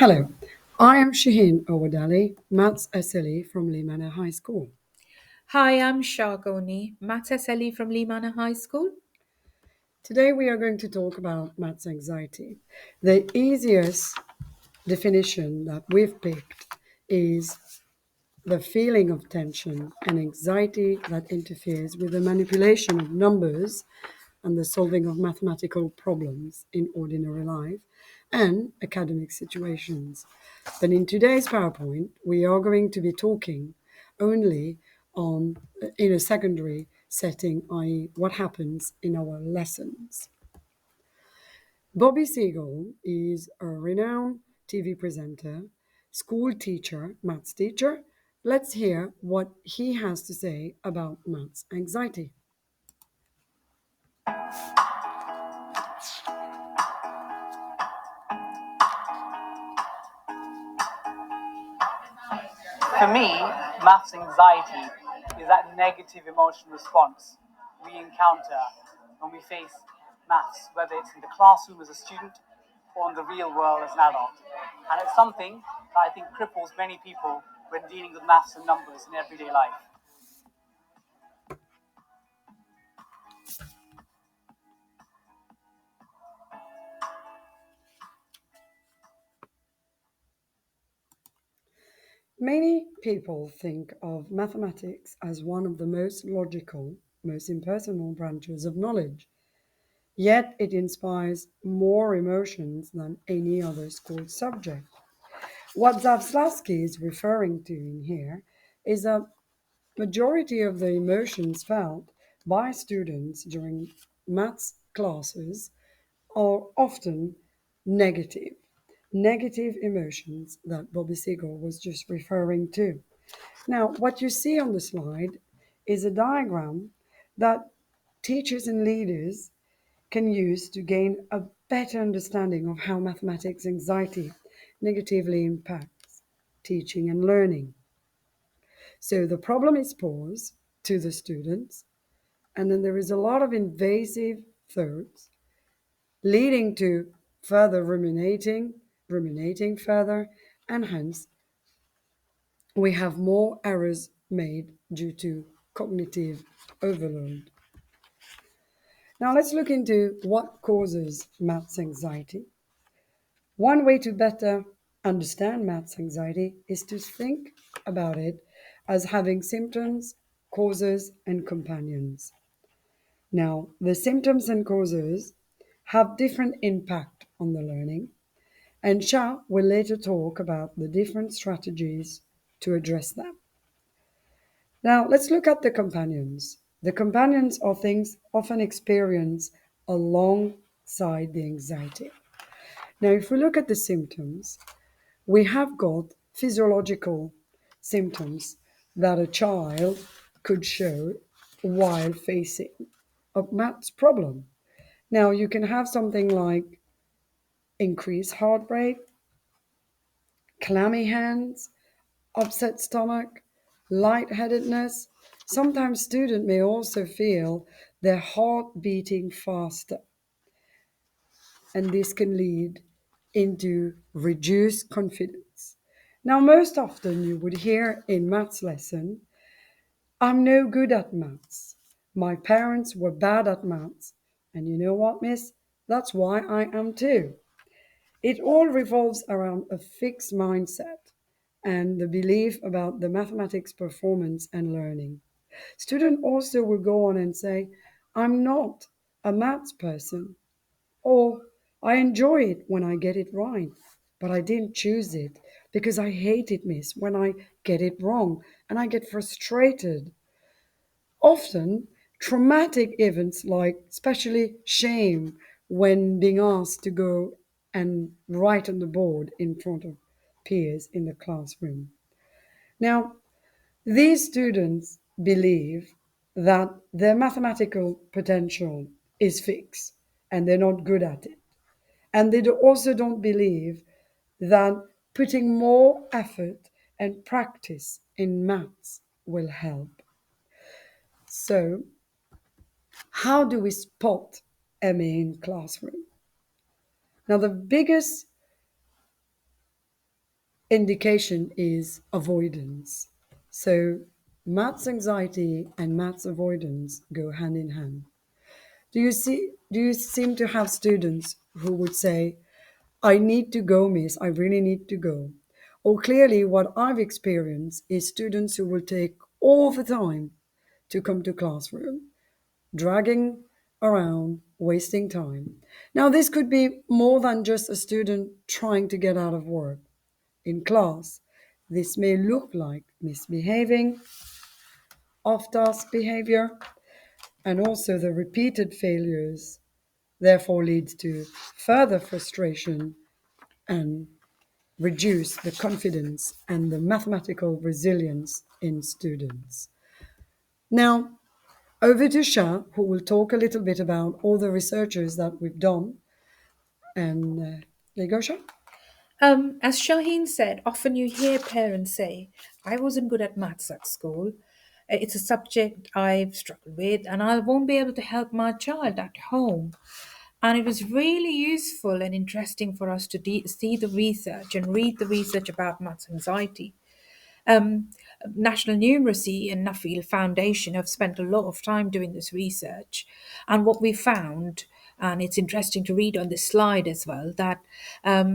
Hello, I am Shaheen Owadali, Maths SLE from Lee Manor High School. Hi, I'm Shah Goni, Maths SLE from Lee Manor High School. Today we are going to talk about maths anxiety. The easiest definition that we've picked is the feeling of tension and anxiety that interferes with the manipulation of numbers and the solving of mathematical problems in ordinary life and academic situations. But in today's PowerPoint, we are going to be talking only on in a secondary setting, i.e., what happens in our lessons. Bobby Siegel is a renowned TV presenter, school teacher, maths teacher. Let's hear what he has to say about maths anxiety. For me, maths anxiety is that negative emotional response we encounter when we face maths, whether it's in the classroom as a student or in the real world as an adult. And it's something that I think cripples many people when dealing with maths and numbers in everyday life. Many people think of mathematics as one of the most logical, most impersonal branches of knowledge. Yet it inspires more emotions than any other school subject. What Zavslavsky is referring to in here is a majority of the emotions felt by students during maths classes are often negative. Negative emotions that Bobby Siegel was just referring to. Now, what you see on the slide is a diagram that teachers and leaders can use to gain a better understanding of how mathematics anxiety negatively impacts teaching and learning. So the problem is posed to the students, and then there is a lot of invasive thoughts leading to further ruminating further, and hence we have more errors made due to cognitive overload. Now let's look into what causes maths anxiety. One way to better understand maths anxiety is to think about it as having symptoms, causes, and companions. Now, the symptoms and causes have different impact on the learning, and Shah will later talk about the different strategies to address them. Now, let's look at the companions. The companions are things often experienced alongside the anxiety. Now, if we look at the symptoms, we have got physiological symptoms that a child could show while facing a maths problem. Now, you can have something like increased heart rate, clammy hands, upset stomach, lightheadedness. Sometimes students may also feel their heart beating faster, and this can lead into reduced confidence. Now, most often you would hear in maths lesson, I'm no good at maths. My parents were bad at maths. And you know what, miss? That's why I am too. It all revolves around a fixed mindset and the belief about the mathematics performance and learning. Student also will go on and say, I'm not a maths person, or I enjoy it when I get it right, but I didn't choose it because I hate it, miss, when I get it wrong and I get frustrated. Often, traumatic events like especially shame when being asked to go and write on the board in front of peers in the classroom. Now, these students believe that their mathematical potential is fixed and they're not good at it. And they also don't believe that putting more effort and practice in maths will help. So, how do we spot MA in classroom? Now, the biggest indication is avoidance. So, maths anxiety and maths avoidance go hand in hand. Do you seem to have students who would say, I need to go, miss, I really need to go? Or clearly, what I've experienced is students who will take all the time to come to classroom, dragging around, wasting time. Now, this could be more than just a student trying to get out of work. In class, this may look like misbehaving, off task behavior, and also the repeated failures therefore leads to further frustration and reduce the confidence and the mathematical resilience in students. Now, over to Shah, who will talk a little bit about all the researchers that we've done. And there you go, Shah. As Shaheen said, often you hear parents say, I wasn't good at maths at school. It's a subject I've struggled with, and I won't be able to help my child at home. And it was really useful and interesting for us to see the research and read the research about maths anxiety. Um, National Numeracy and Nuffield Foundation have spent a lot of time doing this research. And what we found, and it's interesting to read on this slide as well, that a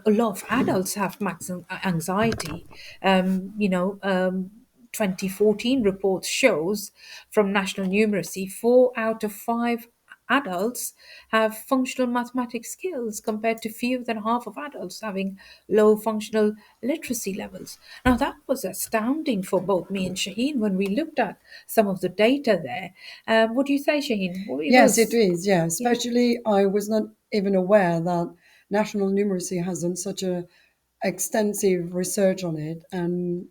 lot of adults have max anxiety. 2014 reports shows from National Numeracy 4 out of 5 adults have functional mathematics skills compared to fewer than half of adults having low functional literacy levels. Now, that was astounding for both me and Shaheen when we looked at some of the data there. What do you say, Shaheen? Well, it Yes, it was, is. Yeah, yeah. especially I was not even aware that National Numeracy has done such a extensive research on it and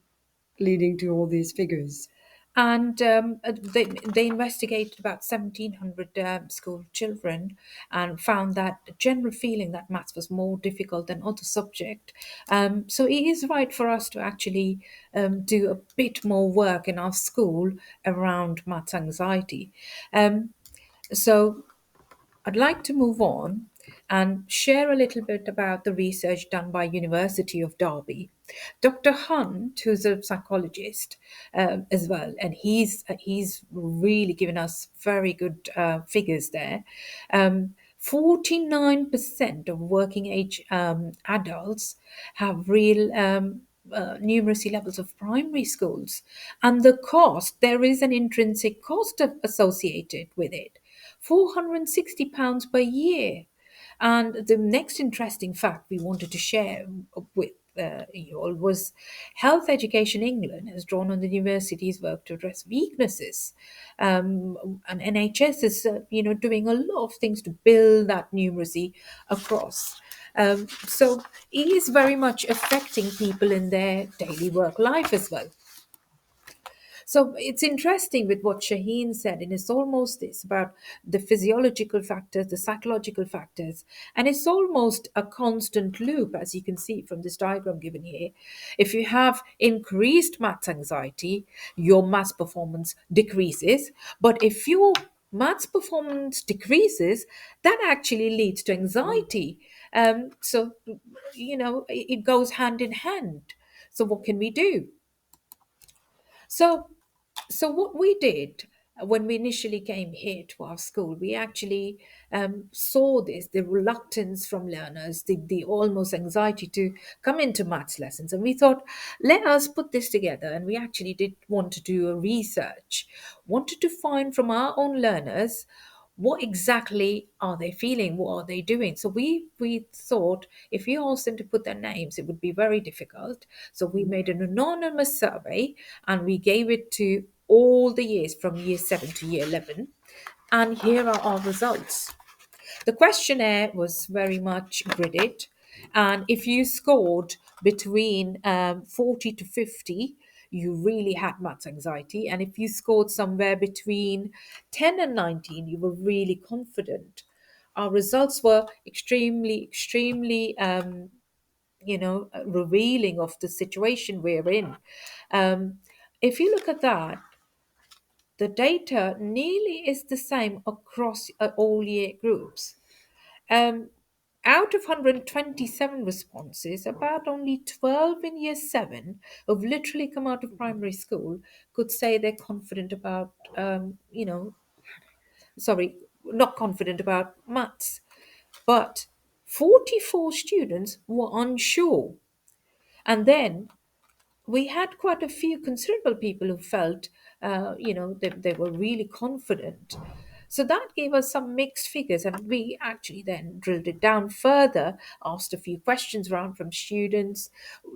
leading to all these figures. And they investigated about 1,700 school children and found that the general feeling that maths was more difficult than other subject. So it is right for us to actually do a bit more work in our school around maths anxiety. Um, so I'd like to move on and share a little bit about the research done by University of Derby. Dr. Hunt, who's a psychologist as well, and he's really given us very good figures there. 49% of working age adults have real numeracy levels of primary schools, and the cost, there is an intrinsic cost associated with it. £460 per year. And the next interesting fact we wanted to share with you all was Health Education England has drawn on the university's work to address weaknesses. And NHS is, doing a lot of things to build that numeracy across. So it is very much affecting people in their daily work life as well. So it's interesting with what Shaheen said, and it's almost this about the physiological factors, the psychological factors, and it's almost a constant loop, as you can see from this diagram given here. If you have increased maths anxiety, your maths performance decreases, but if your maths performance decreases, that actually leads to anxiety. So, it goes hand in hand. So, what can we do? So, so what we did when we initially came here to our school, we actually saw this, the reluctance from learners, the almost anxiety to come into maths lessons. And we thought, let us put this together. And we actually did want to do a research, wanted to find from our own learners what exactly are they feeling, what are they doing. So we thought if we asked them to put their names, it would be very difficult. So we made an anonymous survey and we gave it to all the years from year 7 to year 11, and here are our results. The questionnaire was very much gridded, and if you scored between 40 to 50, you really had maths anxiety. And if you scored somewhere between 10 and 19, you were really confident. Our results were extremely, revealing of the situation we're in. If you look at that, the data nearly is the same across all year groups. Um, Out of 127 responses, about only 12 in year 7 who've literally come out of primary school could say they're confident about, sorry, not confident about maths. But 44 students were unsure. And then we had quite a few considerable people who felt, they were really confident. So that gave us some mixed figures, and we actually then drilled it down further, asked a few questions around from students,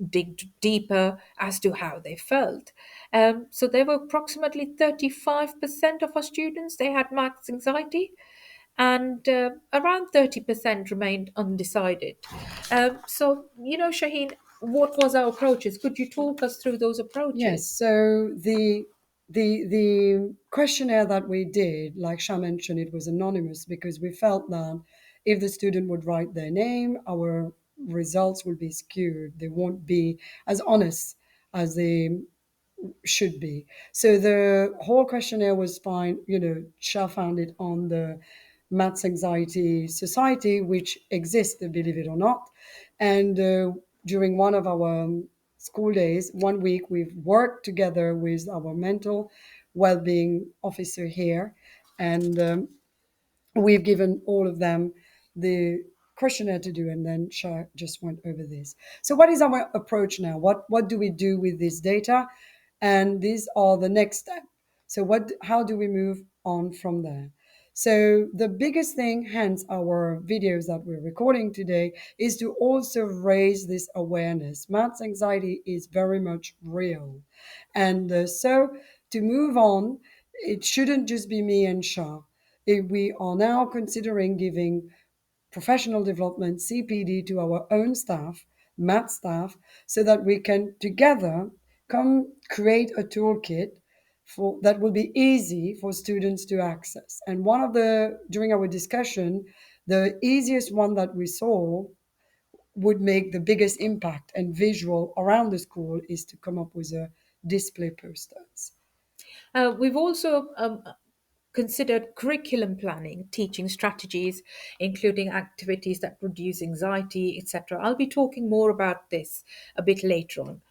digged deeper as to how they felt. So there were approximately 35% of our students, they had maths anxiety, and around 30% remained undecided. Shaheen, what was our approaches? Could you talk us through those Yes, approaches? so the questionnaire that we did, like Shah mentioned, it was anonymous because we felt that if the student would write their name, our results would be skewed. They won't be as honest as they should be. So the whole questionnaire was fine. Shah found it on the Maths Anxiety Society, which exists, believe it or not. And during one of our school days, 1 week, we've worked together with our mental well-being officer here, and we've given all of them the questionnaire to do, and then Shah just went over this. So what is our approach now? What do we do with this data? And these are the next step. So how do we move on from there? So the biggest thing, hence our videos that we're recording today, is to also raise this awareness. Maths anxiety is very much real. And so to move on, it shouldn't just be me and Shah. We are now considering giving professional development, CPD, to our own staff, math staff, so that we can together come create a toolkit that will be easy for students to access. And during our discussion, the easiest one that we saw would make the biggest impact and visual around the school is to come up with a display posters. We've also considered curriculum planning, teaching strategies, including activities that reduce anxiety, etc. I'll be talking more about this a bit later on.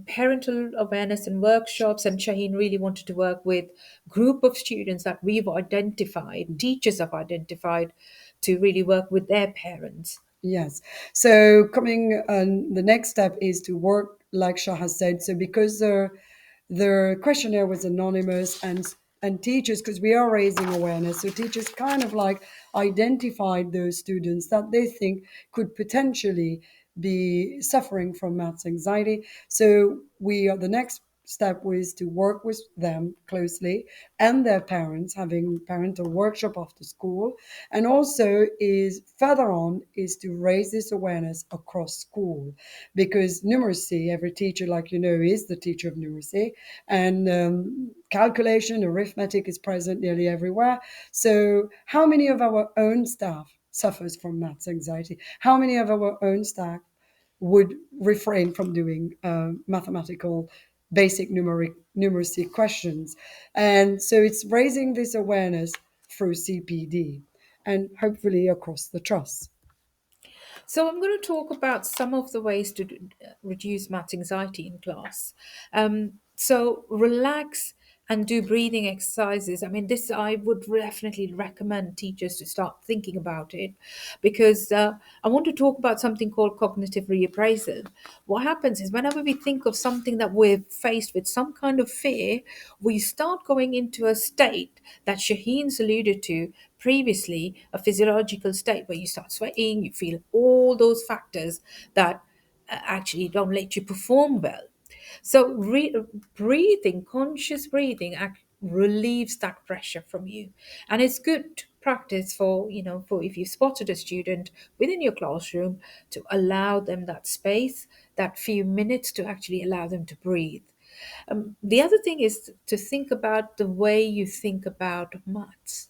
Parental awareness and workshops, and Shaheen really wanted to work with group of students that we've identified, teachers have identified, to really work with their parents. Yes. So coming, the next step is to work, like Shah has said. So because the questionnaire was anonymous, and teachers, because we are raising awareness, so teachers kind of like identified those students that they think could potentially be suffering from maths anxiety. So the next step was to work with them closely and their parents, having parental workshop after school, and also is further on is to raise this awareness across school, because numeracy, every teacher, like is the teacher of numeracy, and calculation, arithmetic is present nearly everywhere. So how many of our own staff suffers from maths anxiety? How many of our own staff would refrain from doing mathematical basic numeracy questions? And so it's raising this awareness through CPD and hopefully across the trust. So, I'm going to talk about some of the ways to reduce math anxiety in class. So, relax and do breathing exercises. I mean, this I would definitely recommend teachers to start thinking about it, because I want to talk about something called cognitive reappraisal. What happens is whenever we think of something that we're faced with, some kind of fear, we start going into a state that Shaheen's alluded to previously, a physiological state where you start sweating, you feel all those factors that actually don't let you perform well. So, breathing, conscious breathing, relieves that pressure from you, and it's good practice for for if you spotted a student within your classroom, to allow them that space, that few minutes, to actually allow them to breathe. The other thing is to think about the way you think about maths.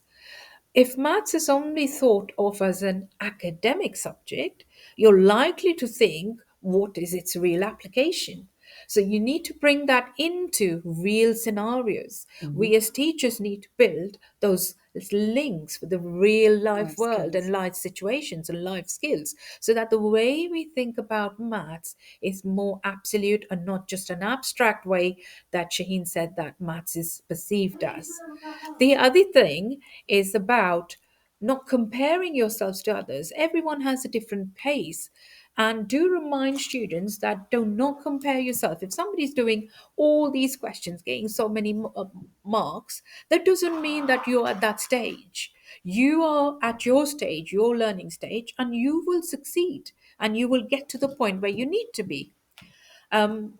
If maths is only thought of as an academic subject, you're likely to think, what is its real application? So you need to bring that into real scenarios. We as teachers need to build those links with the real life Life world and skills. life situations and life skills, so that the way we think about maths is more absolute and not just an abstract way that Shaheen said that maths is perceived as. The other thing is about not comparing yourselves to others. Everyone has a different pace. And do remind students that do not compare yourself. If somebody's doing all these questions, getting so many marks, that doesn't mean that you're at that stage. You are at your stage, your learning stage, and you will succeed and you will get to the point where you need to be.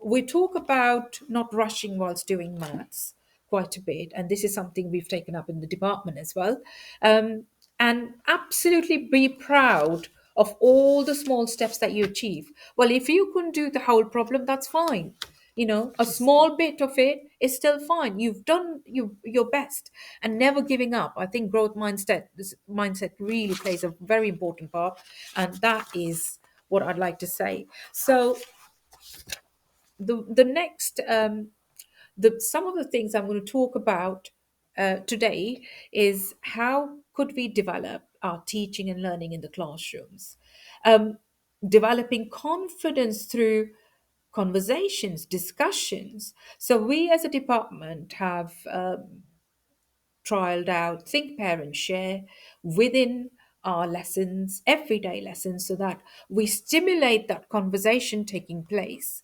We talk about not rushing whilst doing maths quite a bit, and this is something we've taken up in the department as well. And absolutely be proud of all the small steps that you achieve. Well, if you couldn't do the whole problem, that's fine. You know, a Just small bit of it is still fine. You've done your best, and never giving up. I think growth mindset, this mindset really plays a very important part, and that is what I'd like to say. So the next the some of the things I'm going to talk about today is how could we develop our teaching and learning in the classrooms, um, developing confidence through conversations, discussions. So we as a department have trialed out Think, Parent, Share within our lessons, everyday lessons, so that we stimulate that conversation taking place.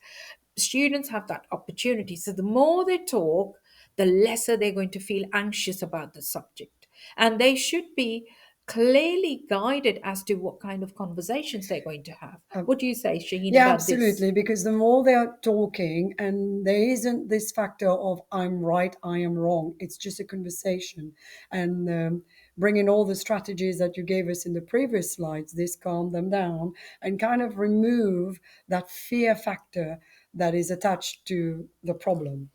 Students have that opportunity. So the more they talk, the lesser they're going to feel anxious about the subject. And they should be clearly guided as to what kind of conversations they're going to have. What do you say, Shaheen, Yeah, about this? absolutely. Because the more they are talking, and there isn't this factor of I'm right, I am wrong. It's just a conversation. And bringing all the strategies that you gave us in the previous slides, this calm them down and kind of remove that fear factor that is attached to the problem.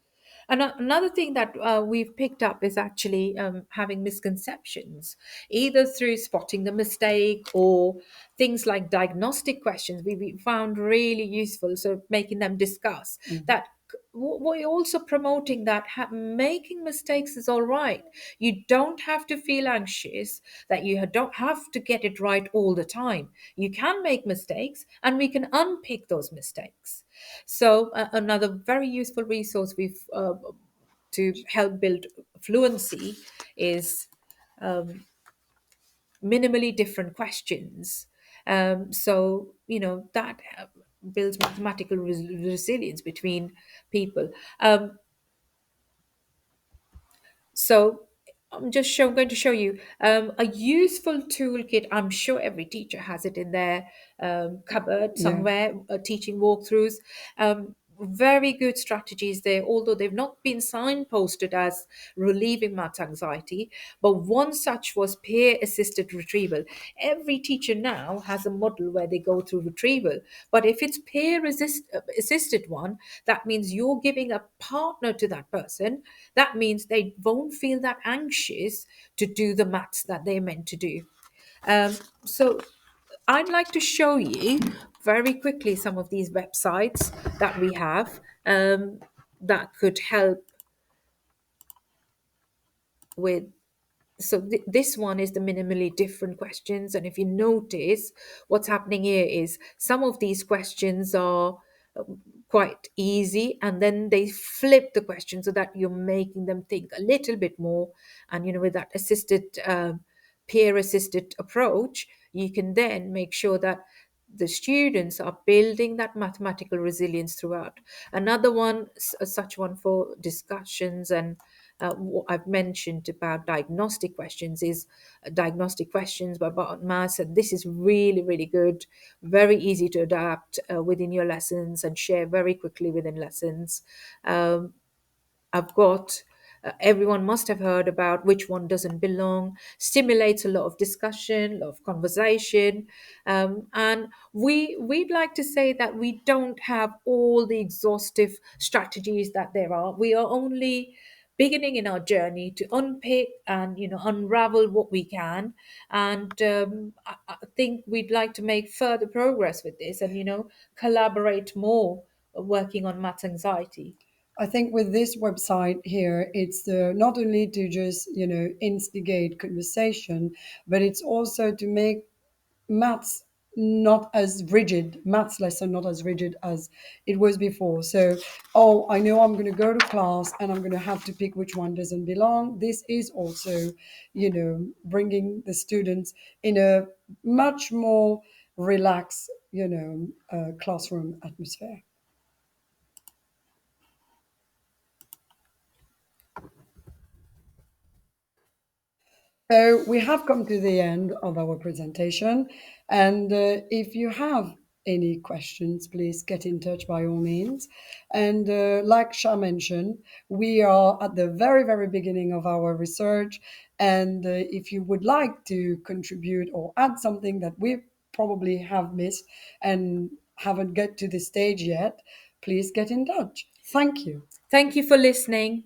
And another thing that we've picked up is actually having misconceptions, either through spotting the mistake or things like diagnostic questions we found really useful. So making them discuss Mhm. that. We're also promoting that making mistakes is all right. You don't have to feel anxious that you don't have to get it right all the time. You can make mistakes and we can unpick those mistakes. So another very useful resource we've to help build fluency is minimally different questions. So you know that builds mathematical resilience between people. Um, So going to show you a useful toolkit. I'm sure every teacher has it in their cupboard Yeah. somewhere, teaching walkthroughs. Very good strategies there, although they've not been signposted as relieving math anxiety. But one such was peer assisted retrieval. Every teacher now has a model where they go through retrieval. But if it's assisted one, that means you're giving a partner to that person. That means they won't feel that anxious to do the maths that they're meant to do. So I'd like to show you very quickly some of these websites that we have that could help with. So this one is the minimally different questions, and if you notice, what's happening here is some of these questions are quite easy, and then they flip the question so that you're making them think a little bit more. And you know, with that assisted peer assisted approach, you can then make sure that the students are building that mathematical resilience throughout. Another one, such one for discussions and what I've mentioned about diagnostic questions is diagnostic questions by Barton Mass, and this is really, really good, very easy to adapt within your lessons and share very quickly within lessons. Um, I've got everyone must have heard about which one doesn't belong, stimulates a lot of discussion, a lot of conversation. And we'd like to say that we don't have all the exhaustive strategies that there are. We are only beginning in our journey to unpick and you know unravel what we can, and I think we'd like to make further progress with this and you know collaborate more working on math anxiety. I think with this website here, it's not only to just, instigate conversation, but it's also to make maths not as rigid, maths lesson not as rigid as it was before. So, oh, I know I'm going to go to class and I'm going to have to pick which one doesn't belong. This is also, bringing the students in a much more relaxed, classroom atmosphere. So we have come to the end of our presentation. And if you have any questions, please get in touch by all means. And like Shah mentioned, we are at the very, very beginning of our research. And if you would like to contribute or add something that we probably have missed and haven't get to this stage yet, please get in touch. Thank you. Thank you for listening.